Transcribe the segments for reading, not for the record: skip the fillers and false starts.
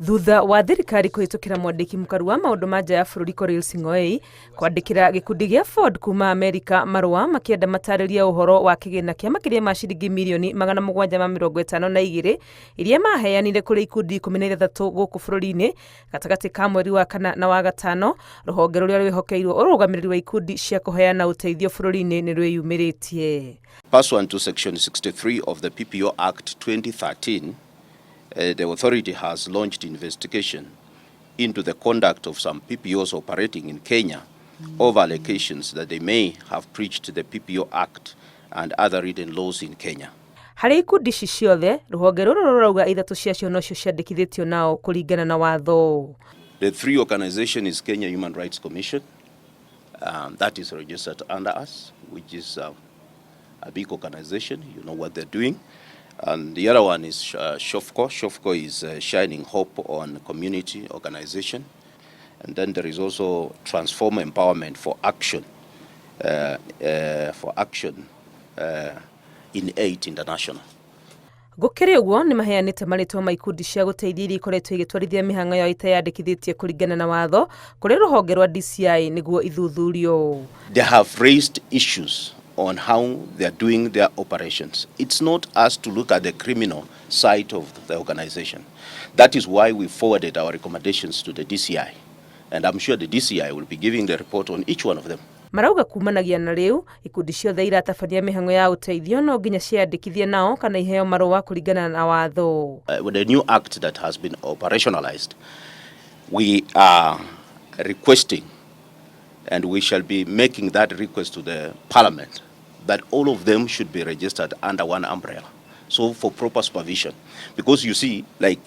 Thutha wa thirikari kuhitukira mwandiki mukaru wa maundu ma nja ya bururi Korir Sing'oei kwandikira gikundi gia Ford kuma Amerika marua makienda matariria uhoro wa kigina kia makiria ma ciringi milioni 752 iria maheanire kuri ikundi 13 guku bururi-ini gatagati ka mweri wa kana na wa gatano. Ruhonge ruria rwihokeirwo urugamiriri wa ikundi cia kuheana uteithio bururi-ini ni rwiyumiritie. Pursuant to Section 63 of the PPO Act 2013, the authority has launched investigation into the conduct of some PPOs operating in Kenya over allegations that they may have breached the PPO Act and other written laws in Kenya. Hari ikundi ciothe ruhonge ruru rurauga ithatu ciacio no cio ciandikithitio nao kuringana na watho. The three organization is Kenya Human Rights Commission, that is registered under us, which is a big organization, you know what they're doing. And the other one is SHOFCO. SHOFCO is Shining Hope on Community Organization. And then there is also Transform Empowerment for Action, in 8 International. Gukiri uguo ni maheanite maritwa ma ikundi cia guteithia iria ikoretwo igitwarithia mihango yao itayandikithĩtie kuringana na watho kuri ruhonge rwa DCI niguo ithuthurio. They have raised issues on how they are doing their operations. It's not us to look at the criminal side of the organization. That is why we forwarded our recommendations to the DCI. And I'm sure the DCI will be giving the report on each one of them. Marauga kumanagia na riu ikundi ciothe iratabania mihango ya uteithio no nginya ciandikithie nao kana iheo marua kuringana na watho. With the new act that has been operationalized, we are requesting, and we shall be making that request to the parliament, that all of them should be registered under one umbrella. So for proper supervision, because you see, like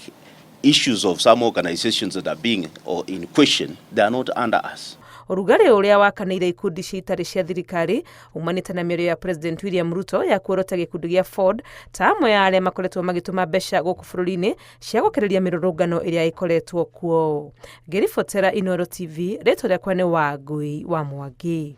issues of some organizations that are being or in question, they are not under us. Urugari uria wakanire ikundi citari cia thirikari umanite na mĩario ya President William Ruto ya kuorota gikundi gia Ford ta amwe ya aria makoretwo magituma mbeca guku bururi-ini cia gukiriria mĩrũrũngano iria ikoretwo kuo. Ngiribotera Inooro TV, rĩtwa rĩakwa nĩ Wangui wa Mwangi.